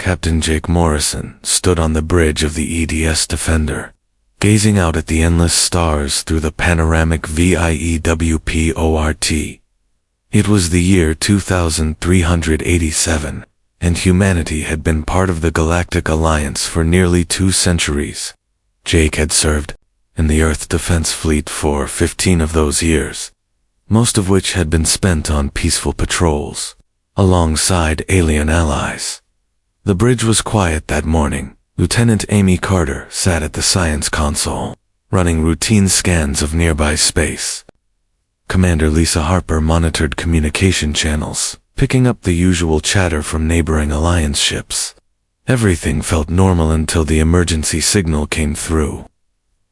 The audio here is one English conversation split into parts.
Captain Jake Morrison stood on the bridge of the EDS Defender, gazing out at the endless stars through the panoramic VIEWPORT. It was the year 2387, and humanity had been part of the Galactic Alliance for nearly 2 centuries. Jake had served in the Earth Defense Fleet for 15 of those years, most of which had been spent on peaceful patrols, alongside alien allies. The bridge was quiet that morning. Lieutenant Amy Carter sat at the science console, running routine scans of nearby space. Commander Lisa Harper monitored communication channels, picking up the usual chatter from neighboring Alliance ships. Everything felt normal until the emergency signal came through.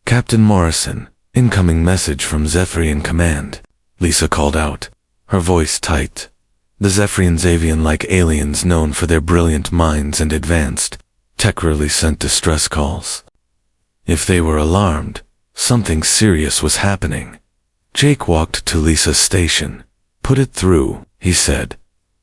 Captain Morrison, incoming message from Zephyrian Command, Lisa called out, her voice tight. The Zephyrians, avian-like aliens known for their brilliant minds and advanced tech, rarely sent distress calls. If they were alarmed, something serious was happening. Jake walked to Lisa's station. Put it through, he said.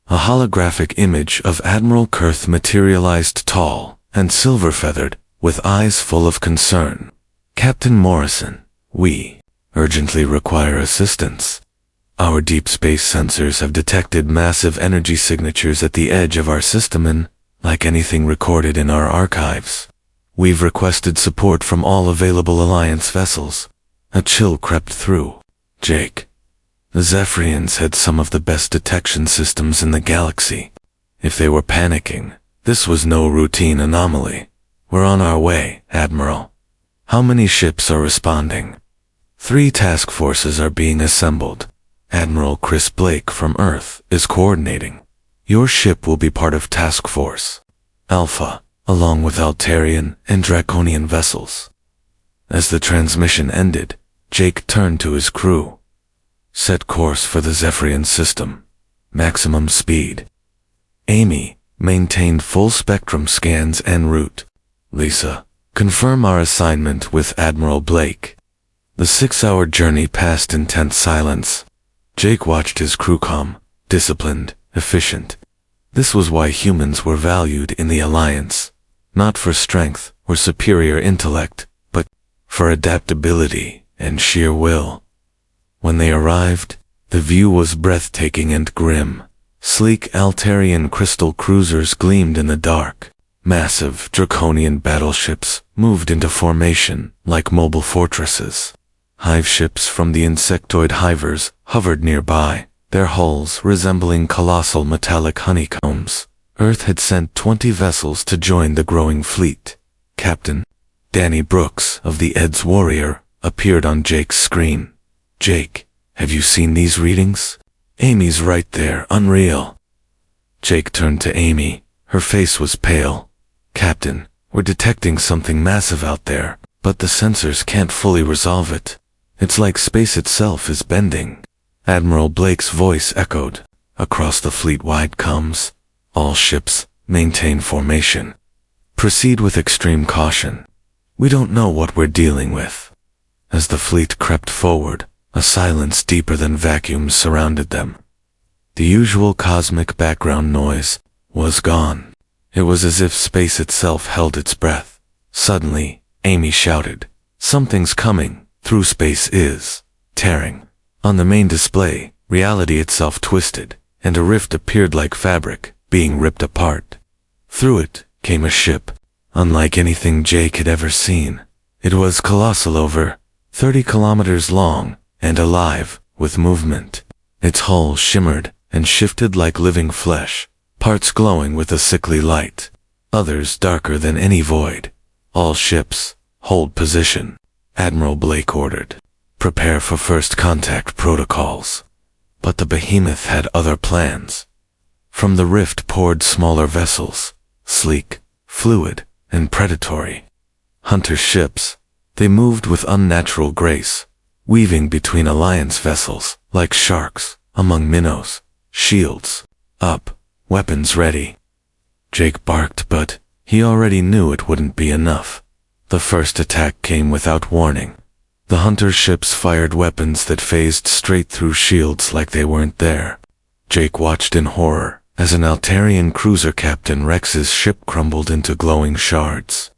A holographic image of Admiral Kurth materialized, tall and silver-feathered, with eyes full of concern. Captain Morrison, we urgently require assistance. Our deep space sensors have detected massive energy signatures at the edge of our system and, like anything recorded in our archives, we've requested support from all available Alliance vessels. A chill crept through Jake. The Zephyrians had some of the best detection systems in the galaxy. If they were panicking, this was no routine anomaly. We're on our way, Admiral. How many ships are responding? 3 task forces are being assembled. Admiral Chris Blake from Earth is coordinating. Your ship will be part of Task Force Alpha, along with Altarian and Draconian vessels. As the transmission ended, Jake turned to his crew. Set course for the Zephyrian system. Maximum speed. Amy maintained full spectrum scans en route. Lisa, confirm our assignment with Admiral Blake. The 6-hour journey passed in tense silence. Jake watched his crew calm, disciplined, efficient. This was why humans were valued in the Alliance, not for strength or superior intellect, but for adaptability and sheer will. When they arrived, the view was breathtaking and grim. Sleek Altarian crystal cruisers gleamed in the dark. Massive Draconian battleships moved into formation like mobile fortresses. Hive ships from the insectoid hivers hovered nearby, their hulls resembling colossal metallic honeycombs. Earth had sent 20 vessels to join the growing fleet. Captain Danny Brooks of the Eds Warrior appeared on Jake's screen. Jake, have you seen these readings? Amy's right there, unreal. Jake turned to Amy. Her face was pale. Captain, we're detecting something massive out there, but the sensors can't fully resolve it. It's like space itself is bending. Admiral Blake's voice echoed across the fleet-wide comms. All ships, maintain formation. Proceed with extreme caution. We don't know what we're dealing with. As the fleet crept forward, a silence deeper than vacuums surrounded them. The usual cosmic background noise was gone. It was as if space itself held its breath. Suddenly, Amy shouted, "Something's coming. Through space is tearing." On the main display, reality itself twisted, and a rift appeared like fabric, being ripped apart. Through it came a ship, unlike anything Jake had ever seen. It was colossal, over 30 kilometers long, and alive, with movement. Its hull shimmered and shifted like living flesh, parts glowing with a sickly light, others darker than any void. All ships, hold position. Admiral Blake ordered. Prepare for first contact protocols. But the behemoth had other plans. From the rift poured smaller vessels, sleek, fluid, and predatory. Hunter ships. They moved with unnatural grace, weaving between Alliance vessels, like sharks, among minnows, shields, up, weapons ready. Jake barked, but he already knew it wouldn't be enough. The first attack came without warning. The hunter ships fired weapons that phased straight through shields like they weren't there. Jake watched in horror as an Altarian cruiser Captain Rex's ship crumbled into glowing shards.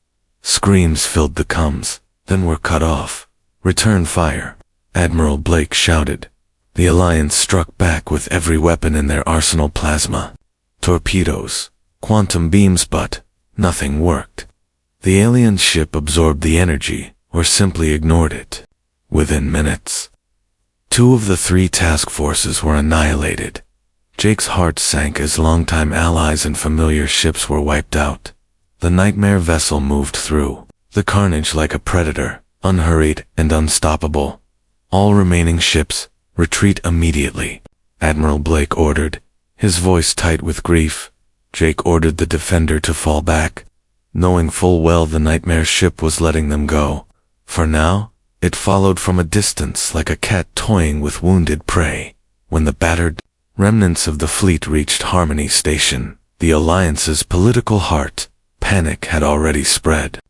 Screams filled the comms, then were cut off. "Return fire," Admiral Blake shouted. The Alliance struck back with every weapon in their arsenal: plasma, torpedoes, quantum beams, but nothing worked. The alien ship absorbed the energy, or simply ignored it. Within minutes, 2 of the 3 task forces were annihilated. Jake's heart sank as longtime allies and familiar ships were wiped out. The Nightmare vessel moved through the carnage like a predator, unhurried and unstoppable. "All remaining ships, retreat immediately," Admiral Blake ordered, his voice tight with grief. Jake ordered the Defender to fall back, knowing full well the Nightmare ship was letting them go. For now, it followed from a distance like a cat toying with wounded prey. When the battered remnants of the fleet reached Harmony Station, the Alliance's political heart, panic had already spread.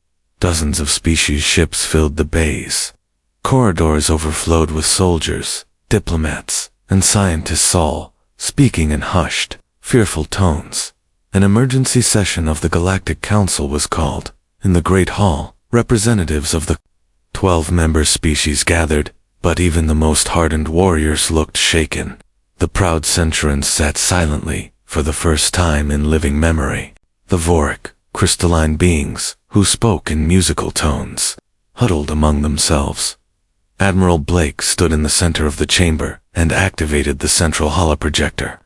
Dozens of species ships filled the bays. Corridors overflowed with soldiers, diplomats, and scientists, all speaking in hushed, fearful tones. An emergency session of the Galactic Council was called. In the Great Hall, representatives of the 12-member species gathered, but even the most hardened warriors looked shaken. The proud Centurions sat silently, for the first time in living memory. The Voric, crystalline beings, who spoke in musical tones, huddled among themselves. Admiral Blake stood in the center of the chamber and activated the central holoprojector.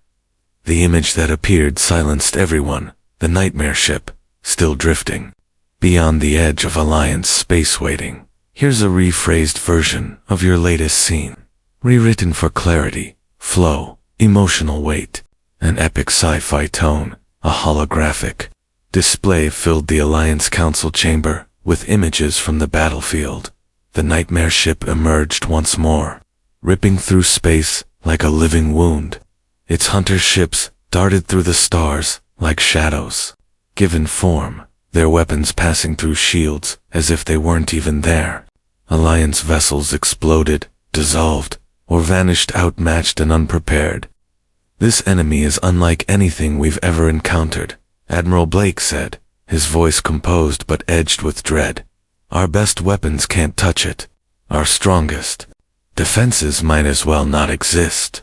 The image that appeared silenced everyone, the Nightmare ship, still drifting beyond the edge of Alliance space waiting. "Here's a rephrased version of your latest scene, rewritten for clarity, flow, emotional weight, an epic sci-fi tone." A holographic display filled the Alliance Council chamber with images from the battlefield. The Nightmare ship emerged once more, ripping through space like a living wound. Its hunter ships darted through the stars like shadows, given form, their weapons passing through shields as if they weren't even there. Alliance vessels exploded, dissolved, or vanished outmatched and unprepared. "This enemy is unlike anything we've ever encountered," Admiral Blake said, his voice composed but edged with dread. "Our best weapons can't touch it. Our strongest defenses might as well not exist.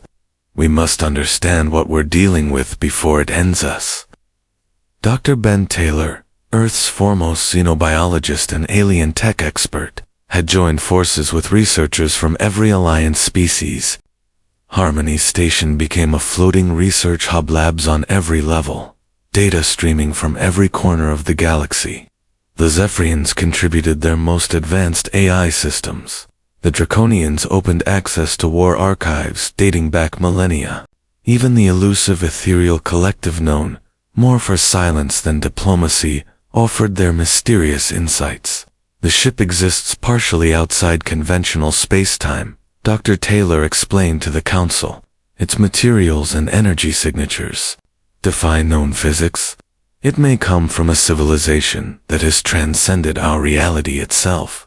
We must understand what we're dealing with before it ends us." Dr. Ben Taylor, Earth's foremost xenobiologist and alien tech expert, had joined forces with researchers from every Alliance species. Harmony Station became a floating research hub, labs on every level, data streaming from every corner of the galaxy. The Zephyrians contributed their most advanced AI systems. The Draconians opened access to war archives dating back millennia. Even the elusive ethereal collective known, more for silence than diplomacy, offered their mysterious insights. "The ship exists partially outside conventional space-time," Dr. Taylor explained to the Council. "Its materials and energy signatures defy known physics. It may come from a civilization that has transcended our reality itself."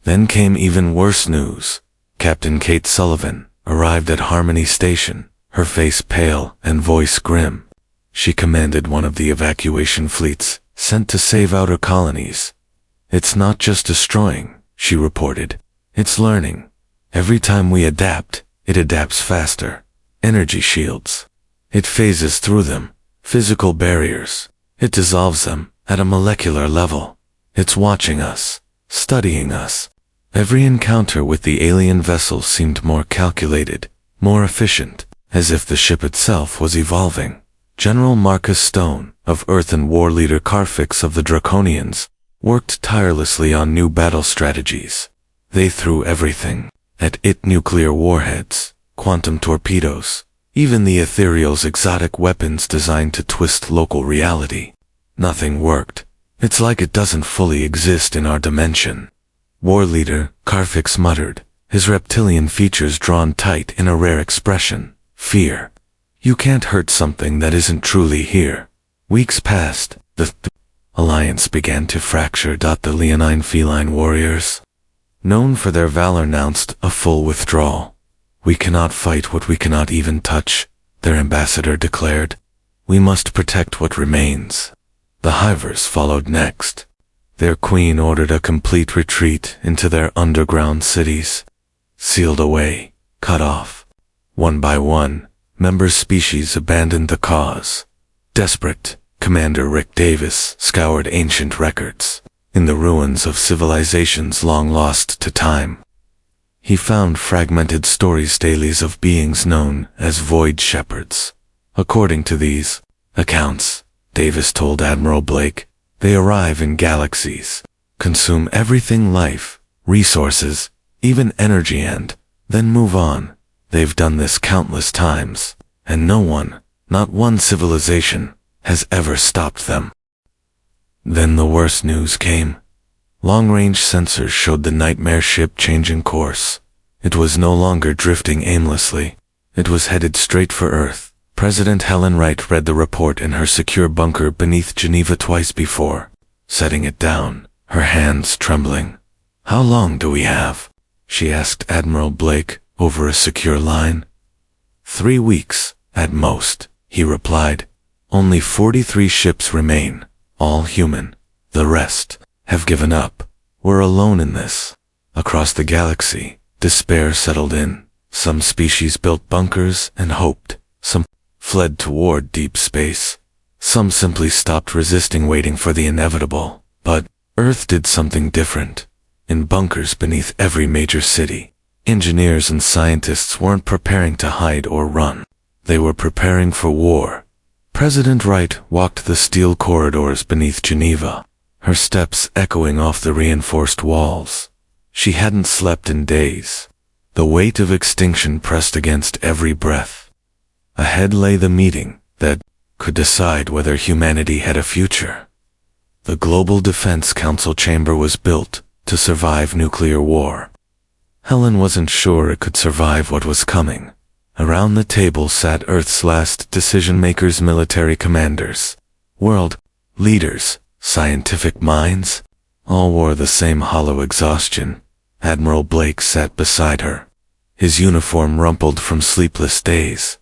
Then came even worse news. Captain Kate Sullivan arrived at Harmony Station, her face pale and voice grim. She commanded one of the evacuation fleets sent to save outer colonies. "It's not just destroying," she reported. "It's learning. Every time we adapt, it adapts faster. Energy shields. It phases through them. Physical barriers. It dissolves them at a molecular level. It's watching us, studying us." Every encounter with the alien vessel seemed more calculated, more efficient, as if the ship itself was evolving. General Marcus Stone, of Earth, and War Leader Carfix of the Draconians, worked tirelessly on new battle strategies. They threw everything at it: nuclear warheads, quantum torpedoes, even the Ethereal's exotic weapons designed to twist local reality. Nothing worked. "It's like it doesn't fully exist in our dimension," War Leader Carfix muttered, his reptilian features drawn tight in a rare expression: fear. "You can't hurt something that isn't truly here." Weeks passed. The Alliance began to fracture. The leonine feline warriors, known for their valor, announced a full withdrawal. "We cannot fight what we cannot even touch," their ambassador declared. We must protect what remains. The Hivers followed next. Their queen ordered a complete retreat into their underground cities. Sealed away, cut off. One by one, member species abandoned the cause. Desperate, Commander Rick Davis scoured ancient records in the ruins of civilizations long lost to time. He found fragmented stories dailies of beings known as Void Shepherds. According to these accounts, Davis told Admiral Blake, they arrive in galaxies, consume everything life, resources, even energy and then move on. They've done this countless times, and no one, not one civilization, has ever stopped them. Then the worst news came. Long-range sensors showed the nightmare ship changing course. It was no longer drifting aimlessly. It was headed straight for Earth. President Helen Wright read the report in her secure bunker beneath Geneva twice before, setting it down, her hands trembling. "How long do we have?" she asked Admiral Blake over a secure line. 3 weeks, at most, he replied. Only 43 ships remain, all human. The rest have given up. We're alone in this. Across the galaxy, despair settled in. Some species built bunkers and hoped. Some fled toward deep space. Some simply stopped resisting, waiting for the inevitable. But Earth did something different. In bunkers beneath every major city, engineers and scientists weren't preparing to hide or run. They were preparing for war. President Wright walked the steel corridors beneath Geneva, her steps echoing off the reinforced walls. She hadn't slept in days. The weight of extinction pressed against every breath. Ahead lay the meeting that could decide whether humanity had a future. The Global Defense Council chamber was built to survive nuclear war. Helen wasn't sure it could survive what was coming. Around the table sat Earth's last decision-makers, military commanders, world leaders, scientific minds. All wore the same hollow exhaustion. Admiral Blake sat beside her, his uniform rumpled from sleepless days.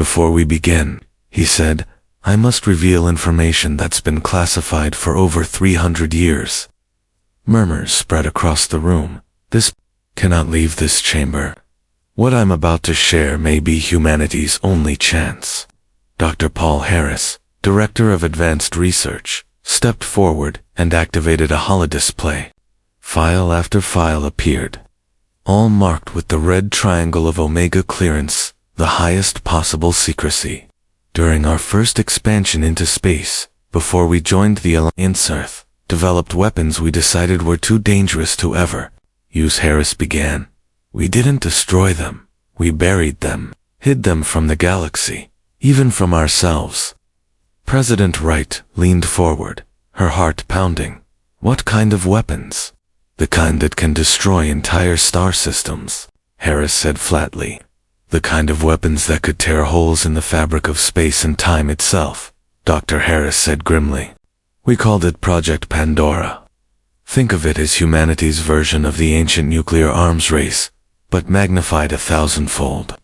"Before we begin," he said, "I must reveal information that's been classified for over 300 years. Murmurs spread across the room. This cannot leave this chamber. What I'm about to share may be humanity's only chance." Dr. Paul Harris, Director of Advanced Research, stepped forward and activated a holodisplay. File after file appeared, all marked with the red triangle of Omega clearance, the highest possible secrecy. During our first expansion into space, before we joined the Alliance, Earth developed weapons we decided were too dangerous to ever use, Harris began. We didn't destroy them. We buried them, hid them from the galaxy, even from ourselves. President Wright leaned forward, her heart pounding. "What kind of weapons?" "The kind that can destroy entire star systems," Harris said flatly. "The kind of weapons that could tear holes in the fabric of space and time itself," Dr. Harris said grimly. "We called it Project Pandora. Think of it as humanity's version of the ancient nuclear arms race, but magnified 1,000-fold.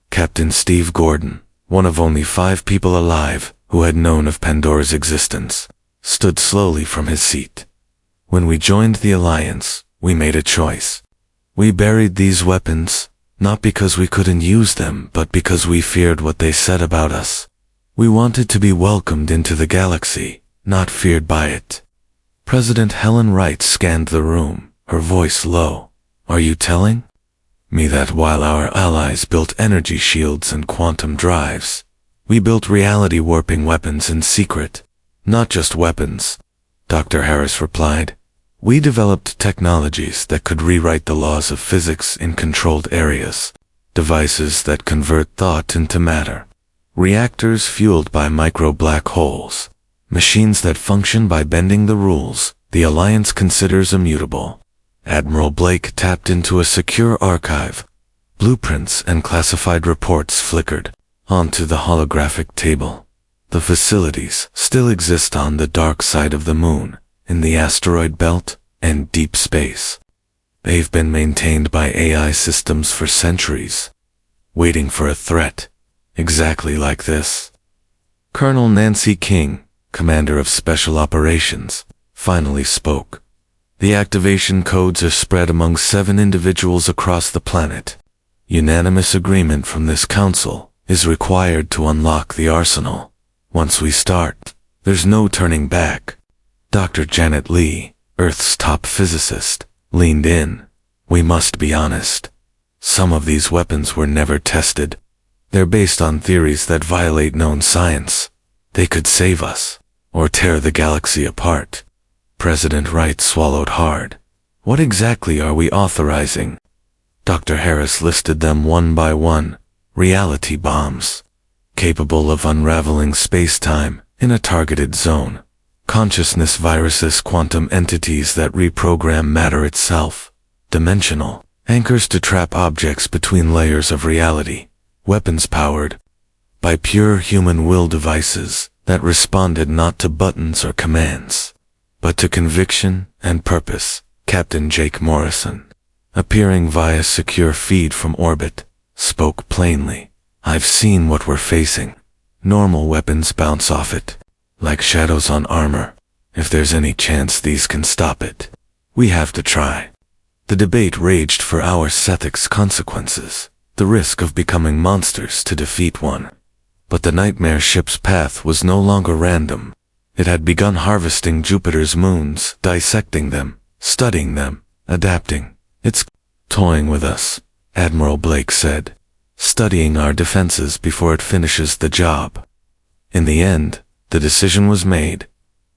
Captain Steve Gordon, one of only 5 people alive who had known of Pandora's existence, stood slowly from his seat. When we joined the Alliance, we made a choice. We buried these weapons, not because we couldn't use them, but because we feared what they said about us. We wanted to be welcomed into the galaxy, not feared by it." President Helen Wright scanned the room, her voice low. "Are you telling me that while our allies built energy shields and quantum drives, we built reality-warping weapons in secret?" "Not just weapons," Dr. Harris replied. "We developed technologies that could rewrite the laws of physics in controlled areas, devices that convert thought into matter, reactors fueled by micro-black holes, machines that function by bending the rules the Alliance considers immutable." Admiral Blake tapped into a secure archive. Blueprints and classified reports flickered onto the holographic table. The facilities still exist on the dark side of the moon, in the asteroid belt, and deep space. They've been maintained by AI systems for centuries, waiting for a threat, exactly like this. Colonel Nancy King, commander of Special Operations, finally spoke. The activation codes are spread among 7 individuals across the planet. Unanimous agreement from this council is required to unlock the arsenal. Once we start, there's no turning back. Dr. Janet Lee, Earth's top physicist, leaned in. We must be honest. Some of these weapons were never tested. They're based on theories that violate known science. They could save us, or tear the galaxy apart. President Wright swallowed hard. What exactly are we authorizing? Dr. Harris listed them one by one. Reality bombs, capable of unraveling space-time in a targeted zone. Consciousness viruses, quantum entities that reprogram matter itself. Dimensional anchors to trap objects between layers of reality. Weapons powered by pure human will devices that responded not to buttons or commands, but to conviction and purpose. Captain Jake Morrison, appearing via secure feed from orbit, spoke plainly. I've seen what we're facing. Normal weapons bounce off it, like shadows on armor. If there's any chance these can stop it, we have to try. The debate raged for hours. Ethics, consequences, the risk of becoming monsters to defeat one. But the nightmare ship's path was no longer random. It had begun harvesting Jupiter's moons, dissecting them, studying them, adapting. It's toying with us, Admiral Blake said, studying our defenses before it finishes the job. In the end, the decision was made.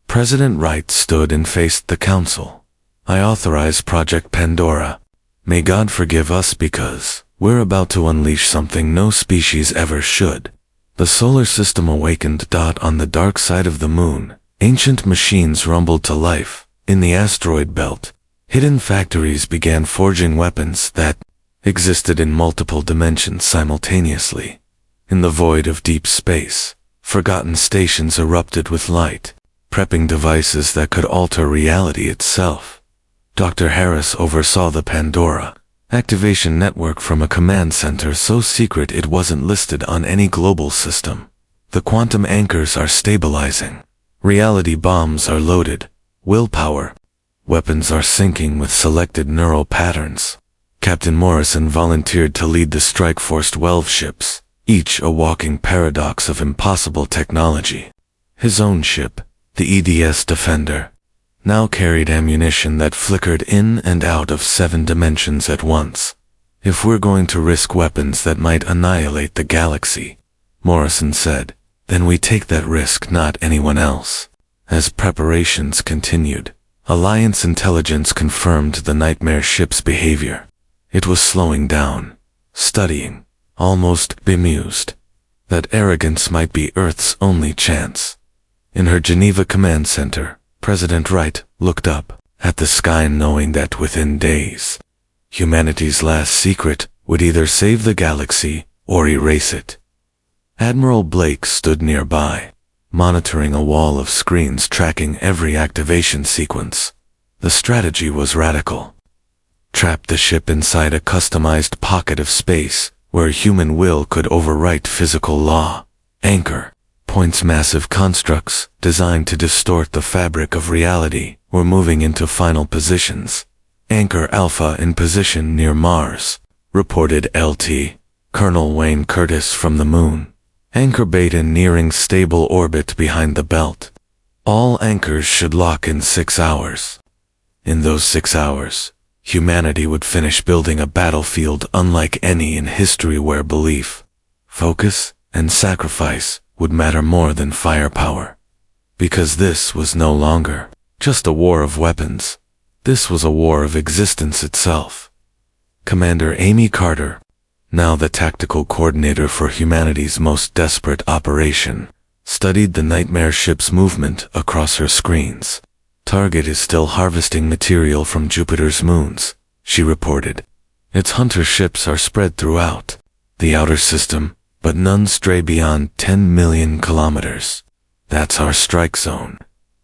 President Wright stood and faced the council. I authorize Project Pandora. May God forgive us because we're about to unleash something no species ever should. The solar system awakened. On the dark side of the moon, ancient machines rumbled to life. In the asteroid belt, hidden factories began forging weapons that existed in multiple dimensions simultaneously. In the void of deep space, forgotten stations erupted with light, prepping devices that could alter reality itself. Dr. Harris oversaw the Pandora activation network from a command center so secret it wasn't listed on any global system. The quantum anchors are stabilizing. Reality bombs are loaded. Willpower. Weapons are syncing with selected neural patterns. Captain Morrison volunteered to lead the strike-force 12 ships, each a walking paradox of impossible technology. His own ship, the EDS Defender, now carried ammunition that flickered in and out of 7 dimensions at once. If we're going to risk weapons that might annihilate the galaxy, Morrison said, then we take that risk, not anyone else. As preparations continued, Alliance intelligence confirmed the nightmare ship's behavior. It was slowing down, studying, almost bemused. That arrogance might be Earth's only chance. In her Geneva command center, President Wright looked up at the sky knowing that within days, humanity's last secret would either save the galaxy or erase it. Admiral Blake stood nearby, monitoring a wall of screens tracking every activation sequence. The strategy was radical. Trap the ship inside a customized pocket of space where human will could overwrite physical law. Anchor points, massive constructs designed to distort the fabric of reality, were moving into final positions. Anchor Alpha in position near Mars, reported LT Colonel Wayne Curtis from the moon. Anchor Beta nearing stable orbit behind the belt. All anchors should lock in 6 hours. In those 6 hours, humanity would finish building a battlefield unlike any in history where belief, focus, and sacrifice would matter more than firepower. Because this was no longer just a war of weapons. This was a war of existence itself. Commander Amy Carter, now the tactical coordinator for humanity's most desperate operation, studied the nightmare ship's movement across her screens. Target is still harvesting material from Jupiter's moons, she reported. Its hunter ships are spread throughout the outer system, but none stray beyond 10 million kilometers. That's our strike zone.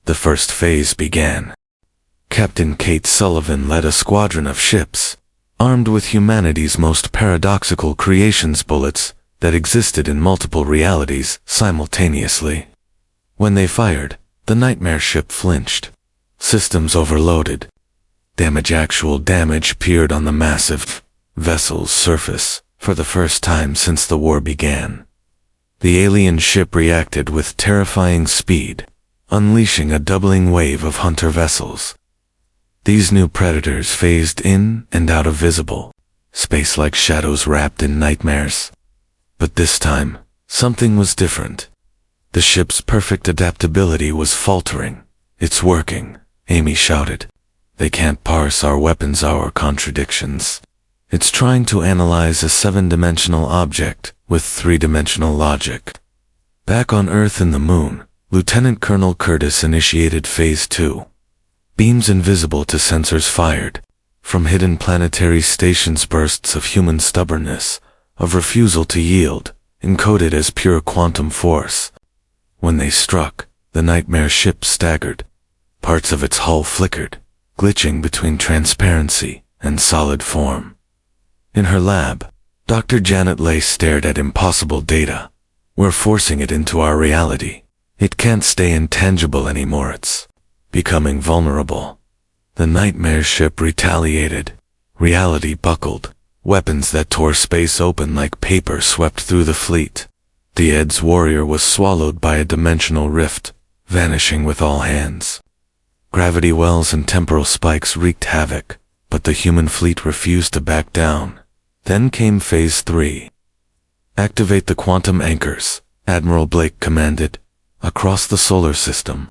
The first phase began. Captain Kate Sullivan led a squadron of ships, armed with humanity's most paradoxical creations bullets, that existed in multiple realities simultaneously. When they fired, the nightmare ship flinched. Systems overloaded. Actual damage appeared on the massive vessel's surface for the first time since the war began. The alien ship reacted with terrifying speed, unleashing a doubling wave of hunter vessels. These new predators phased in and out of visible space like shadows wrapped in nightmares. But this time, something was different. The ship's perfect adaptability was faltering. "It's working," Amy shouted. "They can't parse our weapons, our contradictions. It's trying to analyze a 7-dimensional object with 3-dimensional logic." Back on Earth and the Moon, Lieutenant Colonel Curtis initiated Phase 2. Beams invisible to sensors fired. From hidden planetary stations, bursts of human stubbornness, of refusal to yield, encoded as pure quantum force. When they struck, the nightmare ship staggered. Parts of its hull flickered, glitching between transparency and solid form. In her lab, Dr. Janet Leigh stared at impossible data. "We're forcing it into our reality. It can't stay intangible anymore. It's becoming vulnerable." The nightmare ship retaliated. Reality buckled. Weapons that tore space open like paper swept through the fleet. The Ed's warrior was swallowed by a dimensional rift, vanishing with all hands. Gravity wells and temporal spikes wreaked havoc, but the human fleet refused to back down. Then came Phase 3. "Activate the quantum anchors," Admiral Blake commanded. Across the solar system,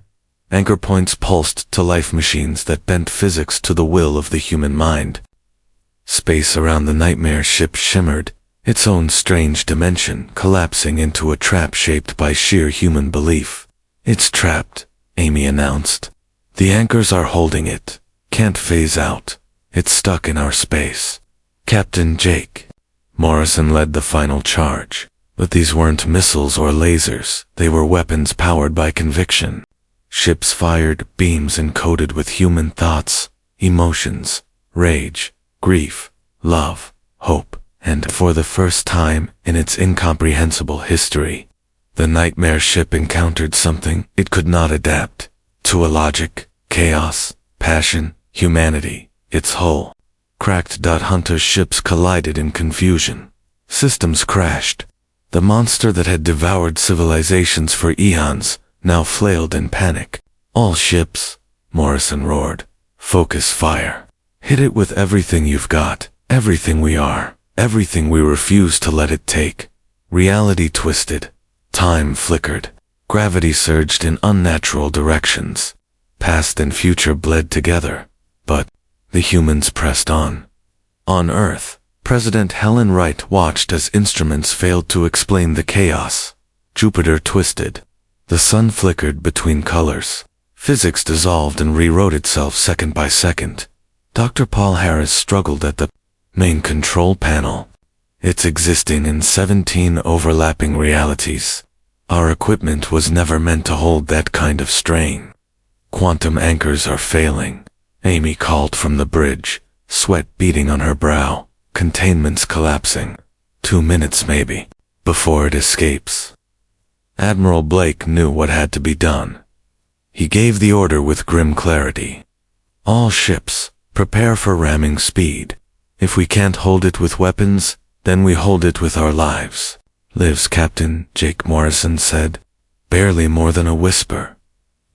anchor points pulsed to life machines that bent physics to the will of the human mind. Space around the nightmare ship shimmered, its own strange dimension collapsing into a trap shaped by sheer human belief. "It's trapped," Amy announced. "The anchors are holding it. Can't phase out. It's stuck in our space." Captain Jake Morrison led the final charge. But these weren't missiles or lasers, they were weapons powered by conviction. Ships fired beams encoded with human thoughts, emotions, rage, grief, love, hope, and for the first time in its incomprehensible history, the nightmare ship encountered something it could not adapt to: a logic, chaos, passion, humanity. Its hull cracked. Hunter ships collided in confusion. Systems crashed. The monster that had devoured civilizations for eons now flailed in panic. "All ships," Morrison roared. "Focus fire. Hit it with everything you've got, everything we are, everything we refuse to let it take." Reality twisted. Time flickered. Gravity surged in unnatural directions. Past and future bled together. But the humans pressed on. On Earth, President Helen Wright watched as instruments failed to explain the chaos. Jupiter twisted. The sun flickered between colors. Physics dissolved and rewrote itself second by second. Dr. Paul Harris struggled at the main control panel. "It's existing in 17 overlapping realities. Our equipment was never meant to hold that kind of strain. Quantum anchors are failing," Amy called from the bridge, sweat beading on her brow. "Containment's collapsing. 2 minutes maybe, before it escapes." Admiral Blake knew what had to be done. He gave the order with grim clarity. "All ships, prepare for ramming speed. If we can't hold it with weapons, then we hold it with our lives." "Lives, Captain," Jake Morrison said. Barely more than a whisper.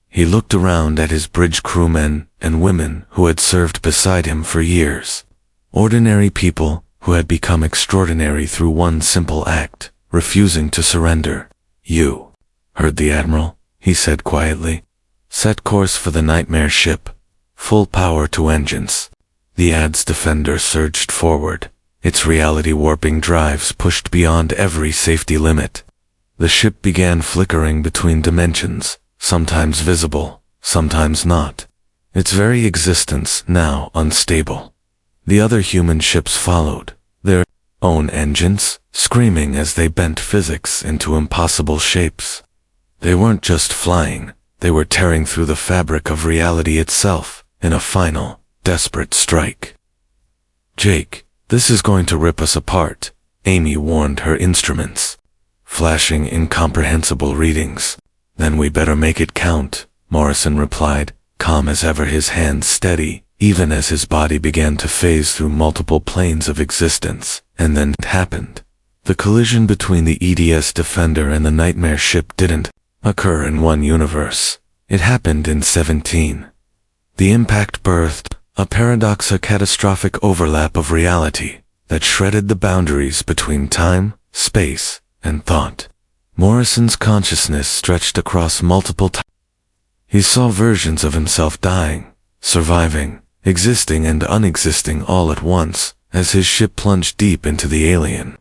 He looked around at his bridge crewmen and women who had served beside him for years. Ordinary people who had become extraordinary through one simple act, refusing to surrender. "You heard the Admiral," he said quietly. "Set course for the nightmare ship. Full power to engines." The Ad's defender surged forward. Its reality-warping drives pushed beyond every safety limit. The ship began flickering between dimensions, sometimes visible, sometimes not. Its very existence now unstable. The other human ships followed, their own engines screaming as they bent physics into impossible shapes. They weren't just flying, they were tearing through the fabric of reality itself in a final, desperate strike. "Jake, this is going to rip us apart," Amy warned her instruments, flashing incomprehensible readings. Then we better make it count, Morrison replied, calm as ever, his hands steady, even as his body began to phase through multiple planes of existence. And then it happened. The collision between the EDS Defender and the Nightmare ship didn't occur in one universe. It happened in 17. The impact birthed a paradox, a catastrophic overlap of reality that shredded the boundaries between time, space, and thought. Morrison's consciousness stretched across multiple times. He saw versions of himself dying, surviving, existing and unexisting all at once as his ship plunged deep into the alien.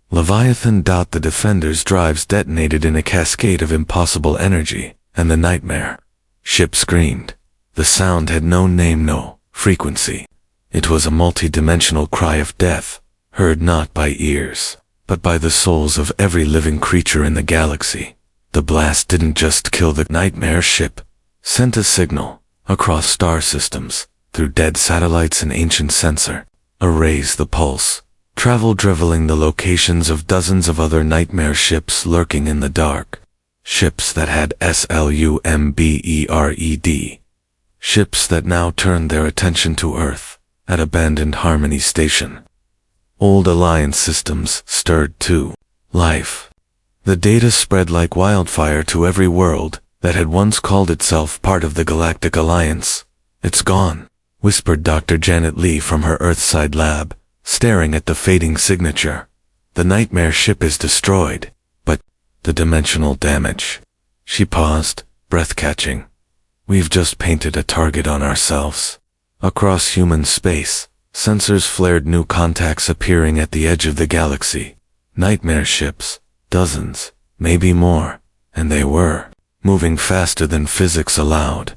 Leviathan. The Defender's drives detonated in a cascade of impossible energy, and the Nightmare ship screamed. The sound had no name, no frequency. It was a multi-dimensional cry of death, heard not by ears, but by the souls of every living creature in the galaxy. The blast didn't just kill the Nightmare ship, sent a signal across star systems, through dead satellites and ancient sensor arrays. The pulse traveled, revealing the locations of dozens of other Nightmare ships lurking in the dark. Ships that had SLUMBERED. Ships that now turned their attention to Earth, at abandoned Harmony Station. Old Alliance systems stirred too. Life. The data spread like wildfire to every world that had once called itself part of the Galactic Alliance. It's gone, whispered Dr. Janet Lee from her Earthside lab, staring at the fading signature. The Nightmare ship is destroyed, but the dimensional damage. She paused, breath-catching. We've just painted a target on ourselves. Across human space, sensors flared, new contacts appearing at the edge of the galaxy. Nightmare ships, dozens, maybe more, and they were moving faster than physics allowed.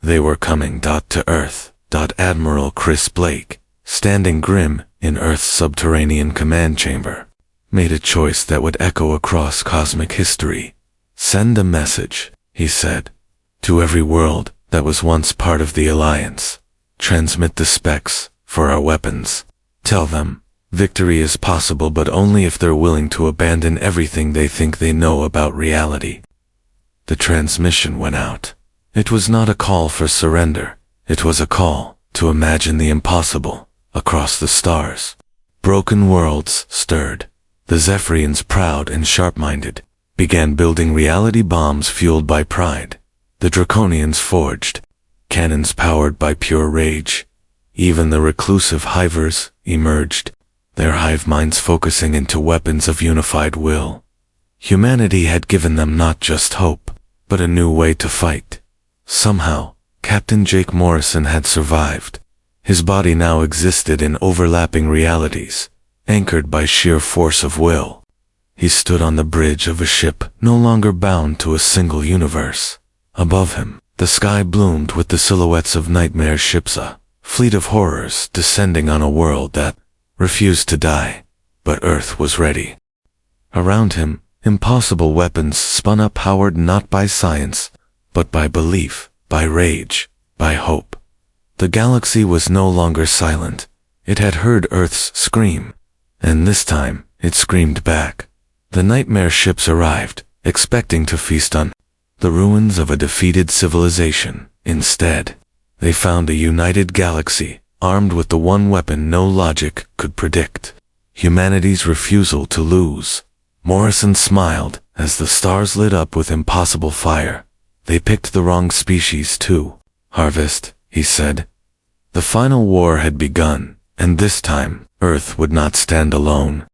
They were coming to Earth. Admiral Chris Blake, standing grim in Earth's subterranean command chamber, made a choice that would echo across cosmic history. Send a message, he said, to every world that was once part of the Alliance. Transmit the specs for our weapons. Tell them victory is possible, but only if they're willing to abandon everything they think they know about reality. The transmission went out. It was not a call for surrender. It was a call to imagine the impossible across the stars. Broken worlds stirred. The Zephyrians, proud and sharp-minded, began building reality bombs fueled by pride. The Draconians forged cannons powered by pure rage. Even the reclusive Hivers emerged, their hive minds focusing into weapons of unified will. Humanity had given them not just hope, but a new way to fight. Somehow, Captain Jake Morrison had survived. His body now existed in overlapping realities, anchored by sheer force of will. He stood on the bridge of a ship no longer bound to a single universe. Above him, the sky bloomed with the silhouettes of Nightmare ships, a fleet of horrors descending on a world that refused to die, but Earth was ready. Around him, impossible weapons spun up, powered not by science, but by belief, by rage, by hope. The galaxy was no longer silent. It had heard Earth's scream, and this time it screamed back. The Nightmare ships arrived, expecting to feast on the ruins of a defeated civilization. Instead, they found a united galaxy, armed with the one weapon no logic could predict: humanity's refusal to lose. Morrison smiled as the stars lit up with impossible fire. They picked the wrong species too. Harvest, he said. The final war had begun, and this time, Earth would not stand alone.